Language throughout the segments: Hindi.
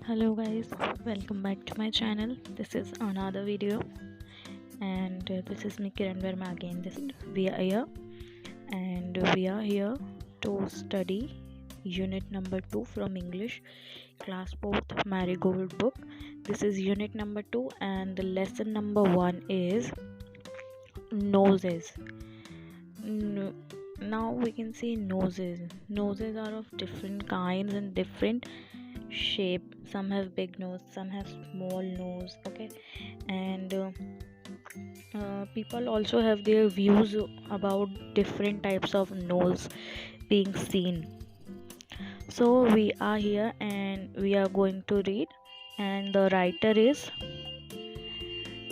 Hello guys, welcome back to my channel. This is another video and this is me Kiran Verma again. We are here and we are here to study unit number 2 from English class 4th Marigold book. This is unit number 2 and the lesson number 1 is noses. Now we can see noses are of different kinds and different shape. Some have big nose, some have small nose. Okay, and people also have their views about different types of nose being seen. So we are here and we are going to read, and the writer is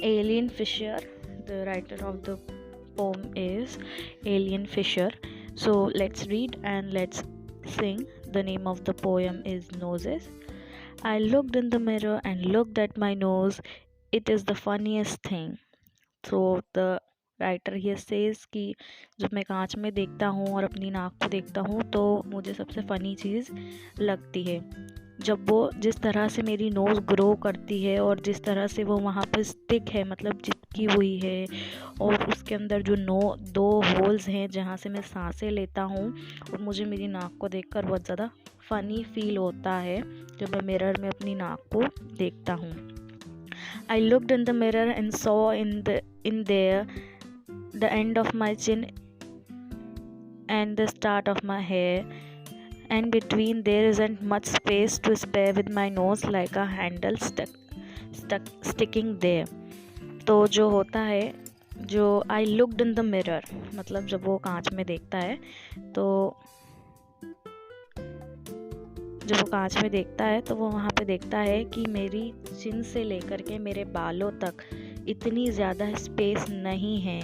Aline Fisher. The writer of the poem is Aline Fisher. So let's read and let's sing. The name of the poem is Noses. I looked in the mirror and looked at my nose. It is the funniest thing. So the writer ये सेज कि जब मैं कांच में देखता हूँ और अपनी नाक को देखता हूँ तो मुझे सबसे फ़नी चीज़ लगती है जब वो जिस तरह से मेरी नोज़ ग्रो करती है और जिस तरह से वो वहाँ पर स्टिक है, मतलब चिपकी हुई है, और उसके अंदर जो दो होल्स हैं जहाँ से मैं सांसें लेता हूँ, और मुझे मेरी नाक को देखकर बहुत ज़्यादा फ़नी फील होता है जब मैं मिरर में अपनी नाक को देखता हूँ. I looked in the mirror and saw in there the end of my chin and the start of my hair, and between there isn't much space to spare with my nose like a handle sticking there. तो जो होता है, जो I looked in the mirror मतलब जब वो कांच में देखता है तो जब वो कांच में देखता है तो वो वहाँ पे देखता है कि मेरी चिन से लेकर के मेरे बालों तक इतनी ज़्यादा स्पेस नहीं है,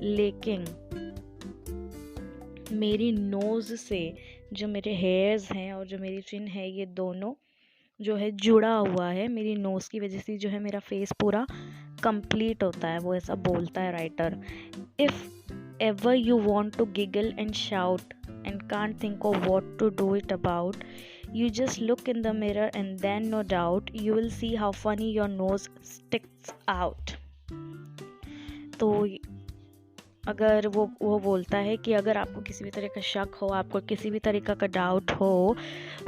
लेकिन मेरी नोज़ से जो मेरे हेयर्स हैं और जो मेरी चिन है ये दोनों जो है जुड़ा हुआ है. मेरी नोज़ की वजह से जो है मेरा फेस पूरा कंप्लीट होता है. वो ऐसा बोलता है writer. If ever you want to giggle and shout and can't think of what to do it about, you just look in the mirror and then no doubt you will see how funny your nose sticks out. तो अगर वो बोलता है कि अगर आपको किसी भी तरह का शक हो, आपको किसी भी तरीक़ा का डाउट हो,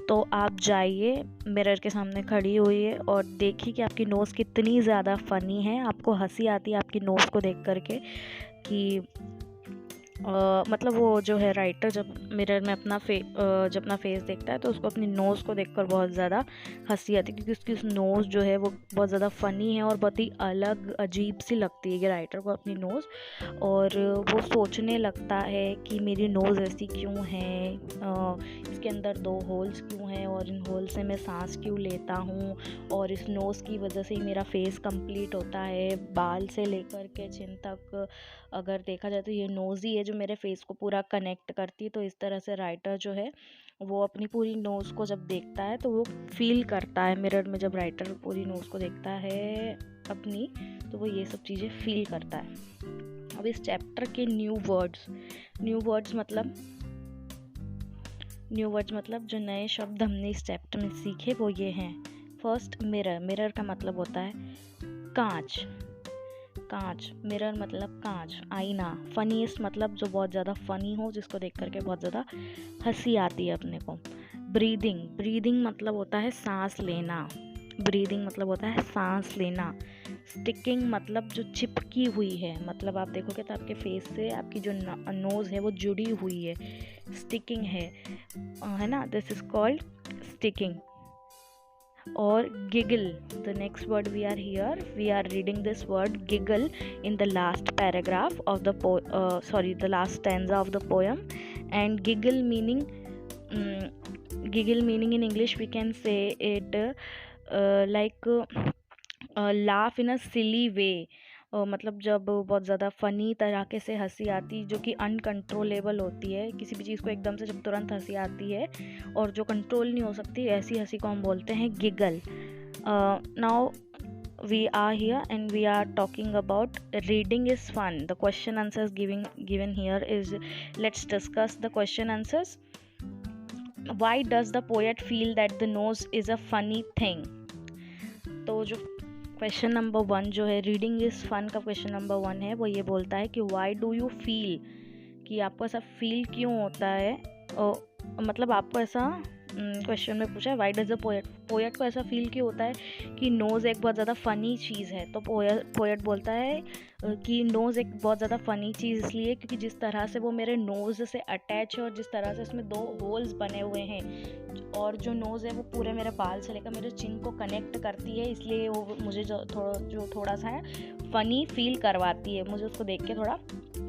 तो आप जाइए मिरर के सामने खड़ी हुई है और देखिए कि आपकी नोज़ कितनी ज़्यादा फ़नी है. आपको हंसी आती है आपकी नोज़ को देख करके कि मतलब वो जो है राइटर जब मिरर में जब अपना फेस देखता है तो उसको अपनी नोज़ को देखकर बहुत ज़्यादा हंसी आती है, क्योंकि उसकी उस नोज़ जो है वो बहुत ज़्यादा फ़नी है और बहुत ही अलग अजीब सी लगती है ये राइटर को अपनी नोज़. और वो सोचने लगता है कि मेरी नोज़ ऐसी क्यों है, इसके अंदर दो होल्स क्यों हैं और इन होल से मैं सांस क्यों लेता हूँ, और इस नोज़ की वजह से ही मेरा फेस कंप्लीट होता है. बाल से लेकर के चिन तक अगर देखा जाए तो ये नोज़ ही है जो मेरे फेस को पूरा कनेक्ट करती है. तो इस तरह से राइटर जो है वो अपनी पूरी नोज़ को जब देखता है तो वो फील करता है मिरर में. जब राइटर पूरी नोज़ को देखता है अपनी तो वो ये सब चीज़ें फील करता है. अब इस चैप्टर के न्यू वर्ड्स मतलब जो नए शब्द हमने इस चैप्टर में सीखे वो ये हैं. फर्स्ट, मिरर का मतलब होता है कांच. मिरर मतलब कांच, आईना. फनीस्ट मतलब जो बहुत ज़्यादा फ़नी हो, जिसको देख करके बहुत ज़्यादा हंसी आती है अपने को. ब्रीदिंग मतलब होता है सांस लेना. स्टिकिंग मतलब जो चिपकी हुई है, मतलब आप देखोगे तो आपके फेस से आपकी जो नोज़ है वो जुड़ी हुई है, स्टिकिंग है ना. This is called sticking. Or giggle, the next word we are reading this word giggle in the last paragraph of the the last stanza of the poem. And giggle meaning in English we can say it like laugh in a silly way. मतलब जब बहुत ज़्यादा फ़नी तरीके से हंसी आती जो कि अनकंट्रोलेबल होती है, किसी भी चीज़ को एकदम से जब तुरंत हंसी आती है और जो कंट्रोल नहीं हो सकती, ऐसी हंसी को हम बोलते हैं giggle. Now we are here and we are talking about reading is fun. The question answers given here is, let's discuss the question answers. Why does the poet feel that the nose is a funny thing. तो जो क्वेश्चन नंबर 1 जो है रीडिंग इज़ फन का क्वेश्चन नंबर 1 है, वो ये बोलता है कि वाई डू यू फील, कि आपको ऐसा फील क्यों होता है, मतलब आपको ऐसा क्वेश्चन में पूछा है वाई डज द पोएट को ऐसा फील क्यों होता है कि नोज़ एक बहुत ज़्यादा फ़नी चीज़ है। तो पोएट बोलता है कि नोज़ एक बहुत ज़्यादा फ़नी चीज़ इसलिए क्योंकि जिस तरह से वो मेरे नोज़ से अटैच है और जिस तरह से इसमें 2 होल्स बने हुए हैं और जो नोज़ है वो पूरे मेरे बाल से लेकर मेरे चिन को कनेक्ट करती है, इसलिए वो मुझे जो थोड़ा सा है फ़नी फील करवाती है। मुझे उसको देख के थोड़ा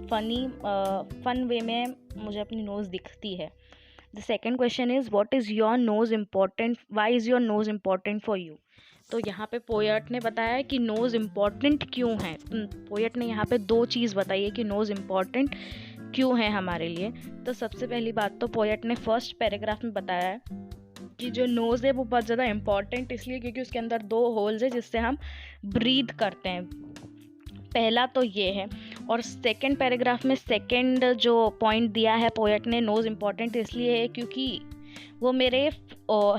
फन वे में मुझे अपनी नोज़ दिखती है। The second question is what is your nose important, why is your nose important for you. तो यहाँ पे पोएट ने बताया कि नोज़ इम्पॉर्टेंट क्यों है। पोएट ने यहाँ पे 2 चीज़ बताई है कि नोज़ इम्पॉर्टेंट क्यों है हमारे लिए। तो सबसे पहली बात तो पोएट ने फर्स्ट पैराग्राफ में बताया है कि जो नोज़ है वो बहुत ज़्यादा इम्पॉर्टेंट इसलिए क्योंकि उसके अंदर 2 होल्स है जिससे हम ब्रीथ करते हैं। पहला तो ये है। और सेकंड पैराग्राफ में सेकंड जो पॉइंट दिया है पोएट ने, नोज़ इम्पॉर्टेंट इसलिए है क्योंकि वो मेरे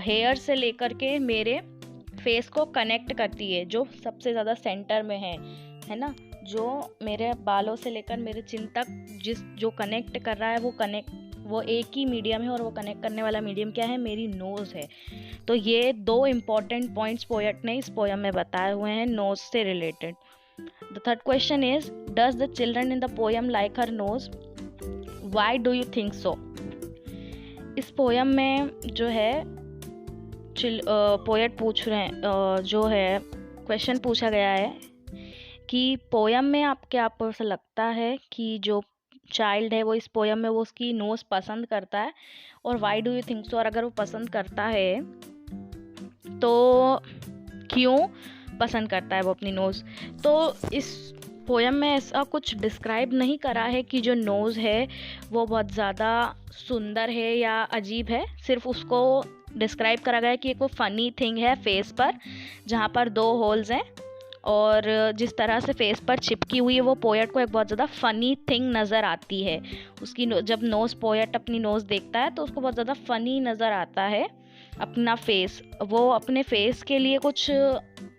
हेयर से लेकर के मेरे फेस को कनेक्ट करती है, जो सबसे ज़्यादा सेंटर में है ना, जो मेरे बालों से लेकर मेरे चिन तक जो कनेक्ट कर रहा है वो एक ही मीडियम है और वो कनेक्ट करने वाला मीडियम क्या है, मेरी नोज़ है। तो ये 2 इम्पॉर्टेंट पॉइंट्स पोएट ने इस पोएम में बताए हुए हैं नोज़ से related. The third question is, does the children in the poem like her nose? Why do you think so? इस पोएम में जो है पोएट पूछ रहे हैं, जो है क्वेश्चन पूछा गया है कि पोएम में आपको ऐसा लगता है कि जो चाइल्ड है वो इस पोएम में वो उसकी नोज़ पसंद करता है, और why do you think so, और अगर वो पसंद करता है तो क्यों पसंद करता है वो अपनी नोज़। तो इस पोएम में ऐसा कुछ डिस्क्राइब नहीं करा है कि जो नोज़ है वो बहुत ज़्यादा सुंदर है या अजीब है, सिर्फ उसको डिस्क्राइब करा गया है कि एक वो फ़नी थिंग है फेस पर जहाँ पर 2 होल्स हैं, और जिस तरह से फेस पर चिपकी हुई है वो पोएट को एक बहुत ज़्यादा फ़नी थिंग नज़र आती है। उसकी जब नोज़ पोएट अपनी नोज़ देखता है तो उसको बहुत ज़्यादा फ़नी नज़र आता है अपना फेस। वो अपने फेस के लिए कुछ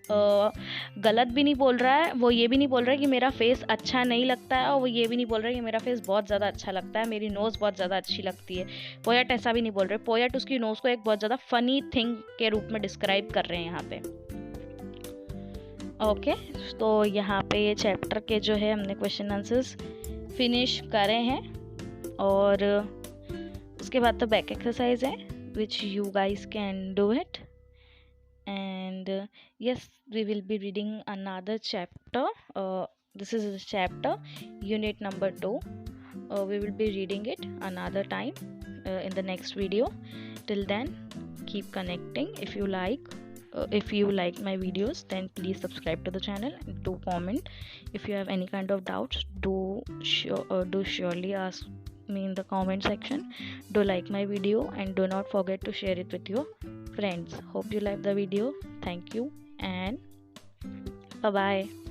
गलत भी नहीं बोल रहा है, वो ये भी नहीं बोल रहा है कि मेरा फेस अच्छा नहीं लगता है, और वो ये भी नहीं बोल रहा है कि मेरा फेस बहुत ज़्यादा अच्छा लगता है, मेरी नोज़ बहुत ज़्यादा अच्छी लगती है। पोएट ऐसा भी नहीं बोल रहे, पोएट उसकी नोज़ को एक बहुत ज़्यादा फ़नी थिंग के रूप में डिस्क्राइब कर रहे हैं यहाँ पे। ओके, तो यहाँ पे ये चैप्टर के जो है हमने क्वेश्चन आंसर्स फिनिश करे हैं, और उसके बाद तो बैक एक्सरसाइज है which you guys can do it, and yes, we will be reading another chapter. This is a chapter unit number 2. We will be reading it another time in the next video. Till then, keep connecting. If you like my videos, then please subscribe to the channel, do comment. If you have any kind of doubts, do surely ask me in the comment section. Do like my video and do not forget to share it with your friends. Hope you like the video. Thank you and bye bye.